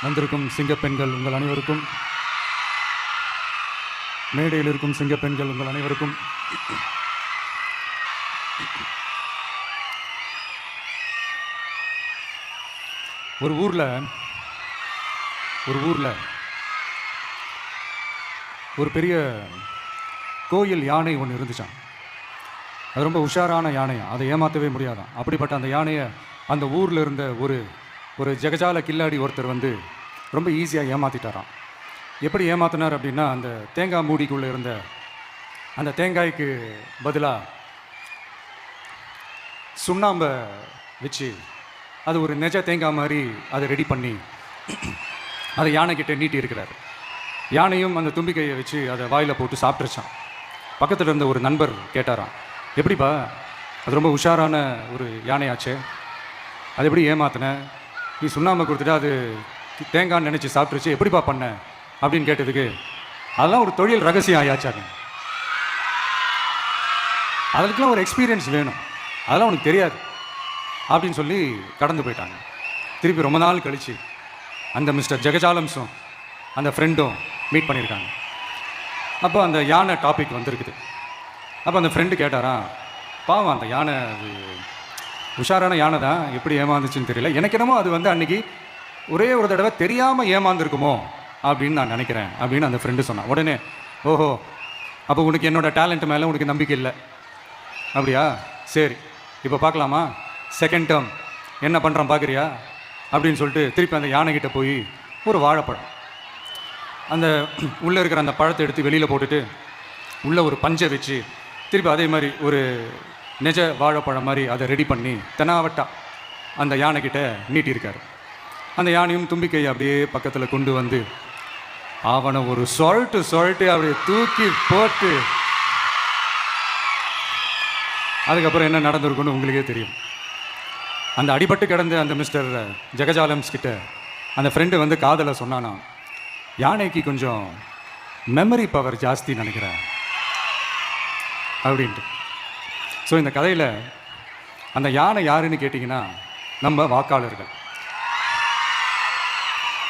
வந்திருக்கும் சிங்கப்பெண்கள் உங்கள் அனைவருக்கும், மேடையில் இருக்கும் சிங்கப்பெண்கள் உங்கள் அனைவருக்கும் ஒரு ஊரில் ஒரு பெரிய கோயில் யானை ஒன்று இருந்துச்சான். அது ரொம்ப உஷாரான யானையா, அதை ஏமாற்றவே முடியாதான். அப்படிப்பட்ட அந்த யானையை அந்த ஊரில் இருந்த ஒரு ஜெகஜால கில்லாடி ஒருத்தர் வந்து ரொம்ப ஈஸியாக ஏமாற்றிட்டாராம். எப்படி ஏமாத்தினார் அப்படின்னா, அந்த தேங்காய் மூடிக்குள்ளே இருந்த அந்த தேங்காய்க்கு பதிலாக சுண்ணாம்பை வச்சு அது ஒரு நெஜ தேங்காய் மாதிரி அதை ரெடி பண்ணி அதை யானைக்கிட்ட நீட்டி இருக்கிறார். யானையும் அந்த தும்பிக்கையை வச்சு அதை வாயில் போட்டு சாப்பிட்ருச்சான். பக்கத்தில் இருந்த ஒரு நண்பர் கேட்டாராம், எப்படிப்பா, அது ரொம்ப உஷாரான ஒரு யானையாச்சே, அது எப்படி ஏமாத்தின? நீ சுண்ணாம்பை கொடுத்துட்டு அது தேங்காய்னு நினச்சி சாப்பிட்ருச்சு, எப்படிப்பா பண்ண அப்படின்னு கேட்டதுக்கு, அதெல்லாம் ஒரு தொழில் ரகசியம் ஆயாச்சாங்க, அதுக்கெலாம் ஒரு எக்ஸ்பீரியன்ஸ் வேணும், அதெல்லாம் உனக்கு தெரியாது அப்படின்னு சொல்லி கடந்து போயிட்டாங்க. திருப்பி ரொம்ப நாள் கழித்து அந்த மிஸ்டர் ஜெகஜாலம்ஸும் அந்த ஃப்ரெண்டும் மீட் பண்ணியிருக்காங்க. அப்போ அந்த யானை டாபிக் வந்திருக்குது. அப்போ அந்த ஃப்ரெண்டு கேட்டாராம், பாவம் அந்த யானை அது உஷாரான யானை தான், எப்படி ஏமாந்துச்சுன்னு தெரியல, எனக்கு என்னமோ அது வந்து அன்றைக்கி ஒரே ஒரு தடவை தெரியாமல் ஏமாந்துருக்குமோ அப்படின்னு நான் நினைக்கிறேன் அப்படின்னு அந்த ஃப்ரெண்டு சொன்னான். உடனே, ஓஹோ, அப்போ உனக்கு என்னோடய டேலண்ட் மேலே உனக்கு நம்பிக்கை இல்லை அப்படியா, சரி இப்போ பார்க்கலாமா, செகண்ட் டேர்ம் என்ன பண்ணுறான் பார்க்குறியா அப்படின்னு சொல்லிட்டு திருப்பி அந்த யானைக்கிட்ட போய் ஒரு வாழைப்பழம், அந்த உள்ளே இருக்கிற அந்த பழத்தை எடுத்து வெளியில் போட்டுட்டு உள்ளே ஒரு பஞ்சை வச்சு திருப்பி அதே மாதிரி ஒரு நெஜ வாழைப்பழம் மாதிரி அதை ரெடி பண்ணி தெனாவட்டா அந்த யானைக்கிட்ட நீட்டியிருக்காரு. அந்த யானையும் தும்பிக்கையை அப்படியே பக்கத்தில் கொண்டு வந்து அவனை ஒரு சொல்லிட்டு அப்படியே தூக்கி போட்டு, அதுக்கப்புறம் என்ன நடந்திருக்குன்னு உங்களுக்கே தெரியும். அந்த அடிபட்டு கிடந்த அந்த மிஸ்டர் ஜெகஜாலம்ஸ் கிட்ட அந்த ஃப்ரெண்டு வந்து காதலை சொன்னானா, யானைக்கு கொஞ்சம் மெமரி பவர் ஜாஸ்தி நினைக்கிறேன் அப்படின்ட்டு. ஸோ இந்த கதையில் அந்த யானை யாருன்னு கேட்டிங்கன்னா நம்ம வாக்காளர்கள்.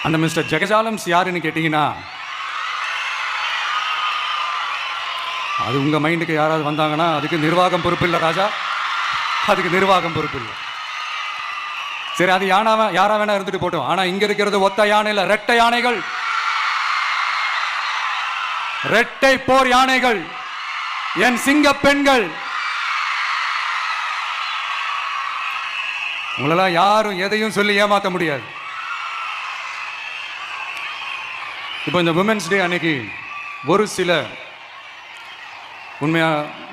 அந்த மிஸ்டர் ஜெகஜாலம்ஸ் யாருன்னு கேட்டிங்கன்னா, அது உங்கள் மைண்டுக்கு யாராவது வந்தாங்கன்னா அதுக்கு நிர்வாகம் பொறுப்பு இல்லை ராஜா, அதுக்கு நிர்வாகம் பொறுப்பு இல்லை. சரி, அது யாரா வேணா இருந்துட்டு போட்டோம். ஆனால் இங்கே இருக்கிறது ஒத்த யானை இல்லை, ரெட்டை யானைகள், ரெட்டை போர் யானைகள், என் சிங்க பெண்கள். உங்களெல்லாம் யாரும் எதையும் சொல்லி ஏமாற்ற முடியாது. இப்போ இந்த விமென்ஸ் டே அன்னைக்கு ஒரு சில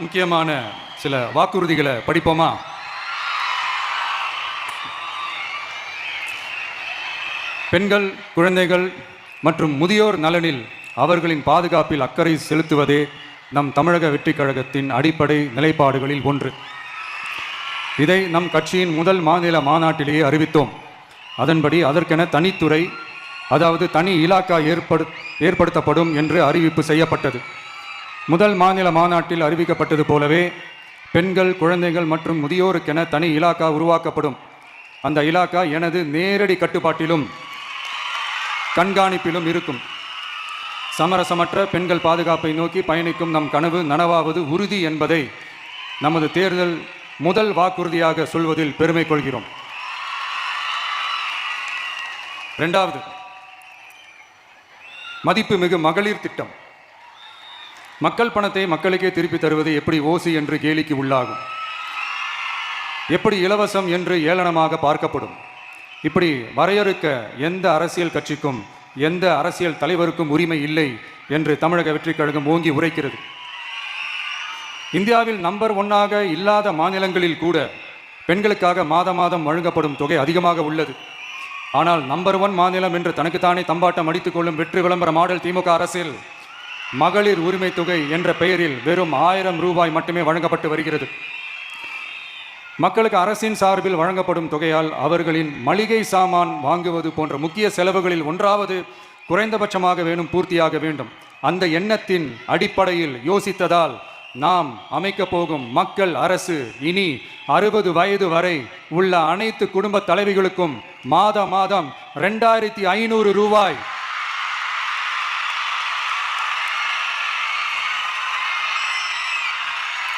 முக்கியமான சில வாக்குறுதிகளை படிப்போமா? பெண்கள், குழந்தைகள் மற்றும் முதியோர் நலனில் அவர்களின் பாதுகாப்பில் அக்கறை செலுத்துவதே நம் தமிழக வெற்றி கழகத்தின் அடிப்படை நிலைப்பாடுகளில் ஒன்று. இதை நம் கட்சியின் முதல் மாநில மாநாட்டிலேயே அறிவித்தோம். அதன்படி அதற்கென தனித்துறை, அதாவது தனி இலாக்கா ஏற்படுத்தப்படும் என்று அறிவிப்பு செய்யப்பட்டது. முதல் மாநில மாநாட்டில் அறிவிக்கப்பட்டது போலவே பெண்கள், குழந்தைகள் மற்றும் முதியோருக்கென தனி இலாக்கா உருவாக்கப்படும். அந்த இலாக்கா எனது நேரடி கட்டுப்பாட்டிலும் கண்காணிப்பிலும் இருக்கும். சமரசமற்ற பெண்கள் பாதுகாப்பை நோக்கி பயணிக்கும் நம் கனவு நனவாவது உறுதி என்பதை நமது தேர்தல் முதல் வாக்குறுதியாக சொல்வதில் பெருமை கொள்கிறோம். இரண்டாவது, மதிப்புமிகு மகளிர் திட்டம். மக்கள் பணத்தை மக்களுக்கே திருப்பி தருவது எப்படி ஓசி என்று கேலிக்கு உள்ளாகும், எப்படி இலவசம் என்று ஏளனமாக பார்க்கப்படும். இப்படி வரையறுக்க எந்த அரசியல் கட்சிக்கும் எந்த அரசியல் தலைவருக்கும் உரிமை இல்லை என்று தமிழக வெற்றி கழகம் ஓங்கி உரைக்கிறது. இந்தியாவில் நம்பர் 1 இல்லாத மாநிலங்களில் கூட பெண்களுக்காக மாதம் வழங்கப்படும் தொகை அதிகமாக உள்ளது. ஆனால் நம்பர் 1 மாநிலம் என்று தனக்குத்தானே தம்பாட்டம் அடித்துக் கொள்ளும் வெற்றி விளம்பர மாடல் திமுக அரசில் மகளிர் உரிமை தொகை என்ற பெயரில் வெறும் 1000 ரூபாய் மட்டுமே வழங்கப்பட்டு வருகிறது. மக்களுக்கு அரசின் சார்பில் வழங்கப்படும் தொகையால் அவர்களின் மளிகை சாமான் வாங்குவது போன்ற முக்கிய செலவுகளில் ஒன்றாவது குறைந்தபட்சமாக பூர்த்தியாக வேண்டும். அந்த எண்ணத்தின் அடிப்படையில் யோசித்ததால் நாம் அமைக்க போகும் மக்கள் அரசு இனி 60 வயது வரை உள்ள அனைத்து குடும்ப தலைவிகளுக்கும் மாதம் 2500 ரூபாய்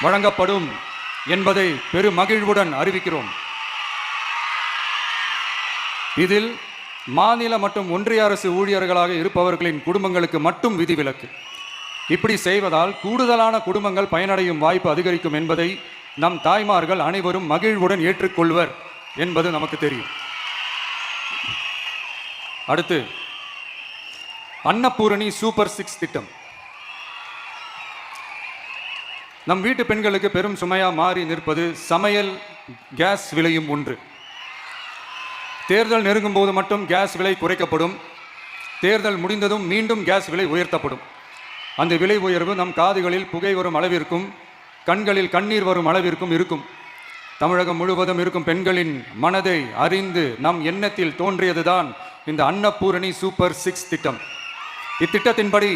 வழங்கப்படும் என்பதை பெருமகிழ்வுடன் அறிவிக்கிறோம். இதில் மாநில மற்றும் ஒன்றிய அரசு ஊழியர்களாக இருப்பவர்களின் குடும்பங்களுக்கு மட்டும் விதிவிலக்கு. இப்படி செய்வதால் கூடுதலான குடும்பங்கள் பயனடையும் வாய்ப்பு அதிகரிக்கும் என்பதை நம் தாய்மார்கள் அனைவரும் மகிழ்வுடன் ஏற்றுக்கொள்வர் என்பது நமக்கு தெரியும். அடுத்து அன்னபூரணி சூப்பர் 6 திட்டம் நம் வீட்டு பெண்களுக்கு பெரும் சுமையா மாறி நிற்பது சமையல் கேஸ் விலையும் ஒன்று. தேர்தல் நெருங்கும் போது மட்டும் கேஸ் விலை குறைக்கப்படும். தேர்தல் முடிந்ததும் மீண்டும் கேஸ் விலை உயர்த்தப்படும். அந்த விலை உயர்வு நம் காதுகளில் புகை வரும் அளவிற்கும் கண்களில் கண்ணீர் வரும் அளவிற்கும் இருக்கும். தமிழகம் முழுவதும் இருக்கும் பெண்களின் மனதை அறிந்து நம் எண்ணத்தில் தோன்றியதுதான் இந்த அன்னபூரணி சூப்பர் 6 திட்டம். இத்திட்டத்தின்படி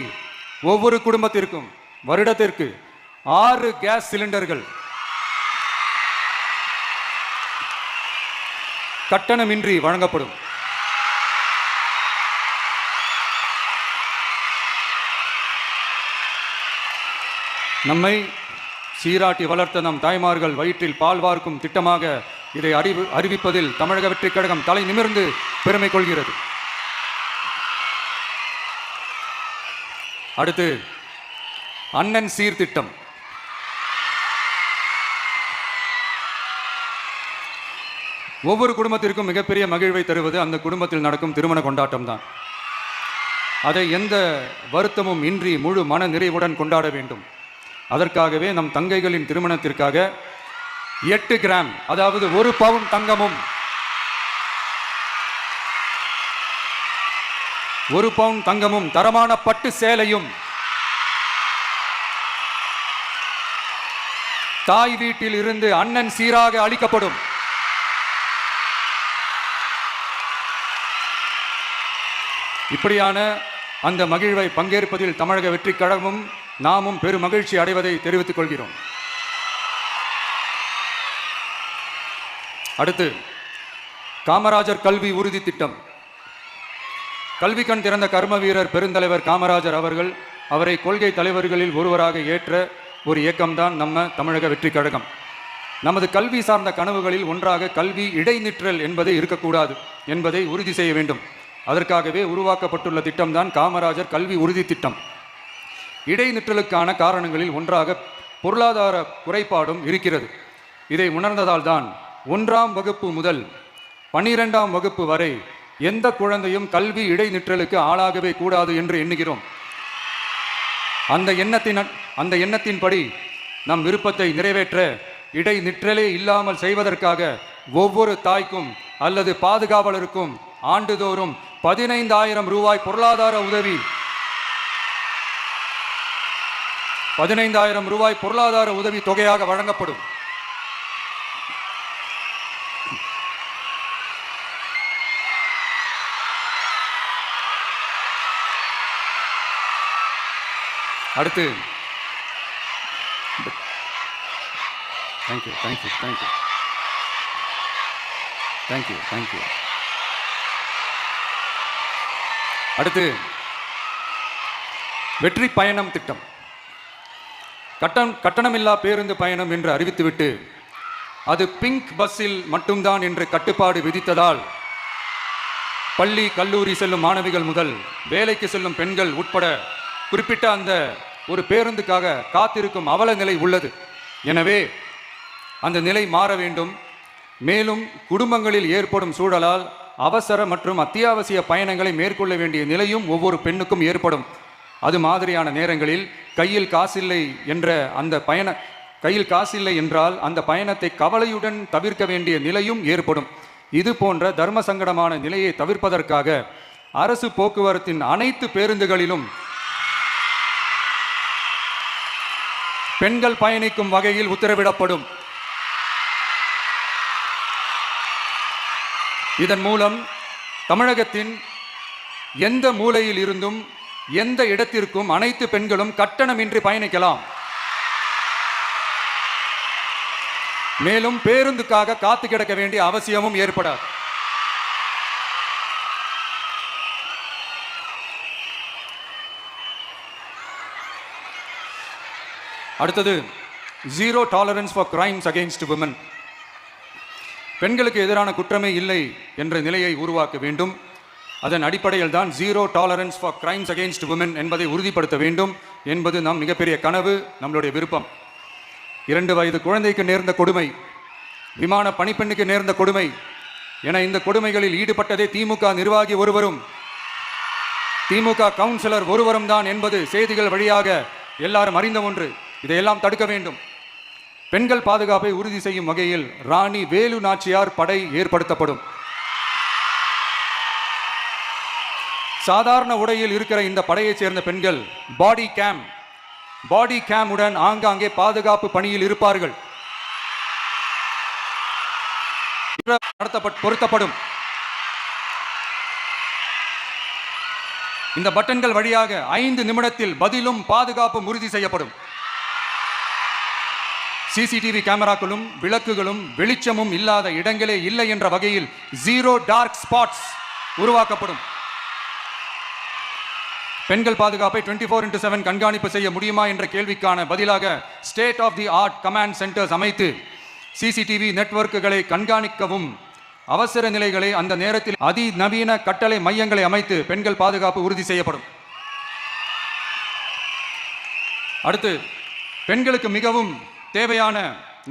ஒவ்வொரு குடும்பத்திற்கும் வருடத்திற்கு 6 கேஸ் சிலிண்டர்கள் கட்டணமின்றி வழங்கப்படும். நம்மை சீராட்டி வளர்த்த நம் தாய்மார்கள் வயிற்றில் பால் வார்க்கும் திட்டமாக இதை அறிவிப்பதில் தமிழக வெற்றிக் கழகம் தலை நிமிர்ந்து பெருமை கொள்கிறது. அடுத்து அண்ணன் சீர்திட்டம். ஒவ்வொரு குடும்பத்திற்கும் மிகப்பெரிய மகிழ்வை தருவது அந்த குடும்பத்தில் நடக்கும் திருமண கொண்டாட்டம் தான். அதை எந்த வருத்தமும் இன்றி முழு மன நிறைவுடன் கொண்டாட வேண்டும். அதற்காகவே நம் தங்கைகளின் திருமணத்திற்காக 8 கிராம் அதாவது 1 பவுன் தங்கமும் 1 பவுன் தங்கமும் தரமான பட்டு சேலையும் தாய் வீட்டில் இருந்து அண்ணன் சீராக அளிக்கப்படும். இப்படியான அந்த மகிழ்வை பங்கேற்பதில் தமிழக வெற்றிக் கழகமும் நாமும் பெரும் மகிழ்ச்சி அடைவதை தெரிவித்துக் கொள்கிறோம். அடுத்து காமராஜர் கல்வி உறுதி திட்டம். கல்வி கண் திறந்த கர்ம வீரர் பெருந்தலைவர் காமராஜர் அவர்கள் அவரை கொள்கை தலைவர்களில் ஒருவராக ஏற்ற ஒரு இயக்கம்தான் நம்ம தமிழக வெற்றிக் கழகம். நமது கல்வி சார்ந்த கனவுகளில் ஒன்றாக கல்வி இடைநிற்றல் என்பதை இருக்கக்கூடாது என்பதை உறுதி செய்ய வேண்டும். அதற்காகவே உருவாக்கப்பட்டுள்ள திட்டம்தான் காமராஜர் கல்வி உறுதி திட்டம். இடைநிற்றலுக்கான காரணங்களில் ஒன்றாக பொருளாதார குறைபாடும் இருக்கிறது. இதை உணர்ந்ததால் தான் 1ஆம் வகுப்பு முதல் 12ஆம் வகுப்பு வரை எந்த குழந்தையும் கல்வி இடைநிற்றலுக்கு ஆளாகவே கூடாது என்று எண்ணுகிறோம். அந்த எண்ணத்தின்படி நம் விருப்பத்தை நிறைவேற்ற இடைநிற்றலே இல்லாமல் செய்வதற்காக ஒவ்வொரு தாய்க்கும் அல்லது பாதுகாவலருக்கும் ஆண்டுதோறும் 15,000 ரூபாய் பொருளாதார உதவி 15,000 ரூபாய் பொருளாதார உதவி தொகையாக வழங்கப்படும். அடுத்து தேங்க்யூ. அடுத்து வெற்றி பயணம் திட்டம். கட்டணமில்லா பேருந்து பயணம் என்று அறிவித்துவிட்டு அது பிங்க் பஸ்ஸில் மட்டும்தான் என்று கட்டுப்பாடு விதித்ததால் பள்ளி கல்லூரி செல்லும் மாணவிகள் முதல் வேலைக்கு செல்லும் பெண்கள் உட்பட குறிப்பிட்ட அந்த ஒரு பேருந்துக்காக காத்திருக்கும் அவல நிலை உள்ளது. எனவே அந்த நிலை மாற வேண்டும். மேலும் குடும்பங்களில் ஏற்படும் சூழலால் அவசர மற்றும் அத்தியாவசிய பயணங்களை மேற்கொள்ள வேண்டிய நிலையும் ஒவ்வொரு பெண்ணுக்கும் ஏற்படும். அது மாதிரியான நேரங்களில் கையில் காசில்லை என்றால் அந்த பயணத்தை கவலையுடன் தவிர்க்க வேண்டிய நிலையும் ஏற்படும். இது போன்ற தர்ம சங்கடமான நிலையை தவிர்ப்பதற்காக அரசு போக்குவரத்தின் அனைத்து பேருந்துகளிலும் பெண்கள் பயணிக்கும் வகையில் உத்தரவிடப்படும். இதன் மூலம் தமிழகத்தின் எந்த மூலையில் இருந்தும் எந்த இடத்திற்கும் அனைத்து பெண்களும் கட்டணமின்றி பயணிக்கலாம். மேலும் பேருந்துக்காக காத்து கிடக்க வேண்டிய அவசியமும் ஏற்படாது. அடுத்தது, zero tolerance for crimes against women. பெண்களுக்கு எதிரான குற்றமே இல்லை என்ற நிலையை உருவாக்க வேண்டும். அதன் அடிப்படையில் தான் zero tolerance for crimes against women என்பதை உறுதிப்படுத்த வேண்டும் என்பது நம் மிகப்பெரிய கனவு, நம்மளுடைய விருப்பம். 2 வயது குழந்தைக்கு நேர்ந்த கொடுமை, விமான பணிப்பெண்ணுக்கு நேர்ந்த கொடுமை என இந்த கொடுமைகளில் ஈடுபட்டதே திமுக நிர்வாகி ஒருவரும் திமுக கவுன்சிலர் ஒருவரும் தான் என்பது செய்திகள் வழியாக எல்லாரும் அறிந்த ஒன்று. இதையெல்லாம் தடுக்க வேண்டும். பெண்கள் பாதுகாப்பை உறுதி செய்யும் வகையில் ராணி வேலு நாச்சியார் படை ஏற்படுத்தப்படும். சாதாரண உடையில் இருக்கிற இந்த படையைச் சேர்ந்த பெண்கள் பாடி கேம் உடன் ஆங்காங்கே பாதுகாப்பு பணியில் இருப்பார்கள். பொருத்தப்படும். இந்த பட்டன்கள் வழியாக 5 நிமிடத்தில் பதிலும் பாதுகாப்பும் உறுதி செய்யப்படும். சிசிடிவி கேமராக்களும் விளக்குகளும் வெளிச்சமும் இல்லாத இடங்களே இல்லை என்ற வகையில் ஜீரோ டார்க் ஸ்பாட்ஸ் உருவாக்கப்படும். பெண்கள் பாதுகாப்பை 24/7 கண்காணிப்பு செய்ய முடியுமா என்ற கேள்விக்கான பதிலாக state of the art command centres அமைத்து சிசிடிவி நெட்வொர்க்குகளை கண்காணிக்கவும், அவசர நிலைகளை அந்த நேரத்தில் அதிநவீன கட்டளை மையங்களை அமைத்து பெண்கள் பாதுகாப்பு உறுதி செய்யப்படும். அடுத்து, பெண்களுக்கு மிகவும் தேவையான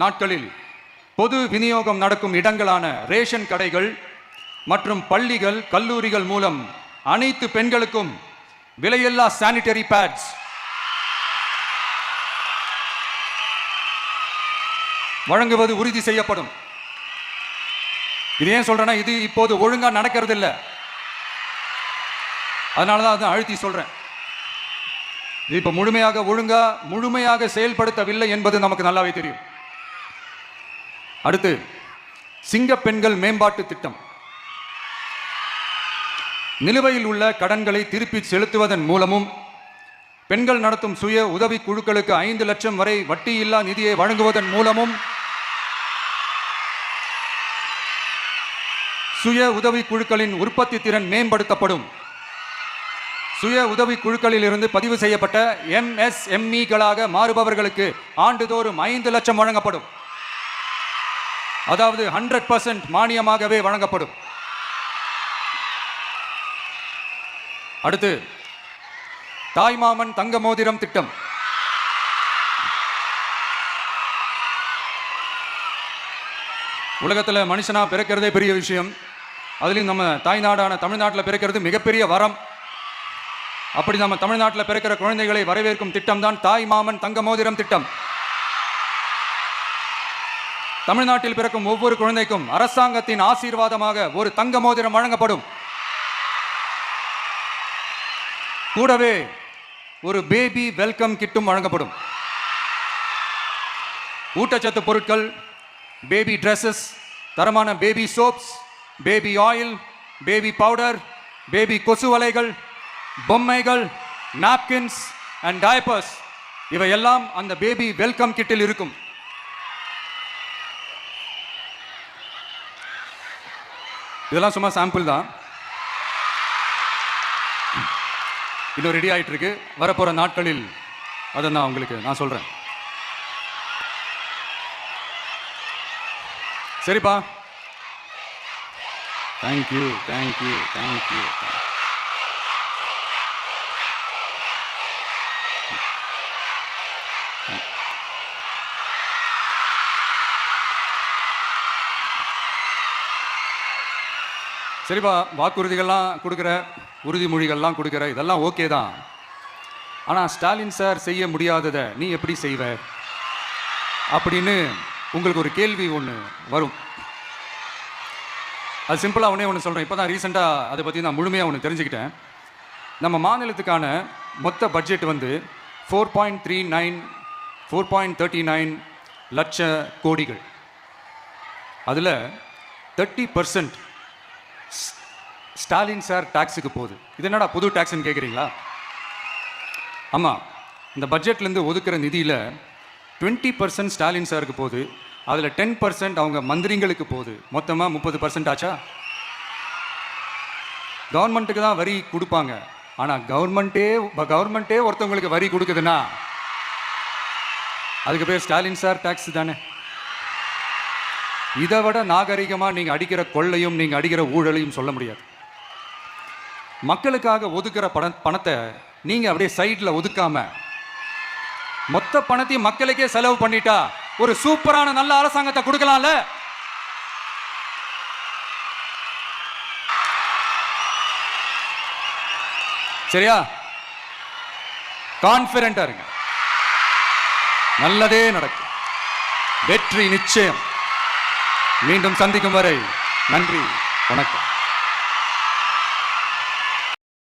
நாட்களில் பொது விநியோகம் நடக்கும் இடங்களான ரேஷன் கடைகள் மற்றும் பள்ளிகள், கல்லூரிகள் மூலம் அனைத்து பெண்களுக்கும் விலையில்லா சானிட்டரி பேட்ஸ் வழங்குவது உறுதி செய்யப்படும். இது ஏன் சொல்றேன்னா, இது இப்போது ஒழுங்கா நடக்கிறது இல்லை, அதனாலதான் அதை அழுத்தி சொல்றேன். இது இப்ப முழுமையாக செயல்படுத்தவில்லை என்பது நமக்கு நல்லாவே தெரியும். அடுத்து, சிங்க பெண்கள் மேம்பாட்டு திட்டம். நிலுவையில் உள்ள கடன்களை திருப்பி செலுத்துவதன் மூலமும் பெண்கள் நடத்தும் சுய உதவி குழுக்களுக்கு 5 லட்சம் வரை வட்டியில்லா நிதியை வழங்குவதன் மூலமும் சுய உதவி குழுக்களின் உற்பத்தி திறன் மேம்படுத்தப்படும். சுய உதவி குழுக்களில் இருந்து பதிவு செய்யப்பட்ட MSMEகளாக மாறுபவர்களுக்கு ஆண்டுதோறும் 5 லட்சம் வழங்கப்படும். அதாவது 100% மானியமாகவே வழங்கப்படும். அடுத்து, தாய்மாமன் தங்க மோதிரம் திட்டம். உலகத்தில் மனுஷனா பிறக்கிறதே பெரிய விஷயம். அதுலேயும் நம்ம தாய்நாடான தமிழ்நாட்டில் பிறக்கிறது மிகப்பெரிய வரம். அப்படி நம்ம தமிழ்நாட்டில் பிறக்கிற குழந்தைகளை வரவேற்கும் திட்டம் தான் தாய்மாமன் தங்க மோதிரம் திட்டம். தமிழ்நாட்டில் பிறக்கும் ஒவ்வொரு குழந்தைக்கும் அரசாங்கத்தின் ஆசீர்வாதமாக ஒரு தங்க மோதிரம் வழங்கப்படும். கூடவே ஒரு பேபி வெல்கம் கிட்டும் வழங்கப்படும். ஊட்டச்சத்து பொருட்கள், பேபி ட்ரெஸ்ஸஸ், தரமான baby soaps, baby oil, baby powder, baby கொசு வலைகள், பொம்மைகள், நாப்கின்ஸ் அண்ட் டயப்பர்ஸ் இவையெல்லாம் அந்த பேபி வெல்கம் கிட்டில் இருக்கும். இதெல்லாம் சும்மா சாம்பிள் தான். இன்னும் ரெடி ஆயிட்டு இருக்கு. வரப்போற நாட்களில் அதை நான் சொல்றேன். சரிப்பா, தேங்க்யூ. சரிப்பா, வாக்குறுதிகள்லாம் கொடுக்குற, உறுதிமொழிகள்லாம் கொடுக்குற, இதெல்லாம் ஓகே தான். ஆனால் ஸ்டாலின் சார் செய்ய முடியாததை நீ எப்படி செய்வ அப்படின்னு உங்களுக்கு ஒரு கேள்வி ஒன்று வரும். அது சிம்பிளாக ஒன்று சொல்கிறேன். இப்போ தான் ரீசெண்டாக அதை பற்றி நான் முழுமையாக ஒன்று தெரிஞ்சுக்கிட்டேன். நம்ம மாநிலத்துக்கான மொத்த பட்ஜெட் வந்து 4.39 லட்ச கோடிகள். அதில் 30% ஸ்டாலின் சார் டாக்ஸுக்கு போகுது. இது என்னடா புது டாக்ஸ்ன்னு கேட்குறீங்களா? ஆமாம், இந்த பட்ஜெட்லேருந்து ஒதுக்குற நிதியில் 20% ஸ்டாலின் சாருக்கு போகுது, அதில் 10% அவங்க மந்திரிங்களுக்கு போகுது. மொத்தமாக 30% ஆச்சா? கவர்மெண்ட்டுக்கு தான் வரி கொடுப்பாங்க. ஆனால் கவர்மெண்ட்டே ஒருத்தவங்களுக்கு வரி கொடுக்குதுன்னா அதுக்கு பேர் ஸ்டாலின் சார் டாக்ஸ் தானே. இதை விட நாகரிகமாக நீங்கள் அடிக்கிற கொள்ளையும் நீங்கள் அடிக்கிற ஊழலையும் சொல்ல முடியாது. மக்களுக்காக ஒதுக்குற பணத்தை நீங்கள் அப்படியே சைடில் ஒதுக்காம மொத்த பணத்தையும் மக்களுக்கே செலவு பண்ணிட்டா ஒரு சூப்பரான நல்ல அரசாங்கத்தை கொடுக்கலாம்ல. சரியா? கான்பிடண்டா இருங்க, நல்லதே நடக்கும், வெற்றி நிச்சயம். மீண்டும் சந்திக்கும் வரை நன்றி, வணக்கம்.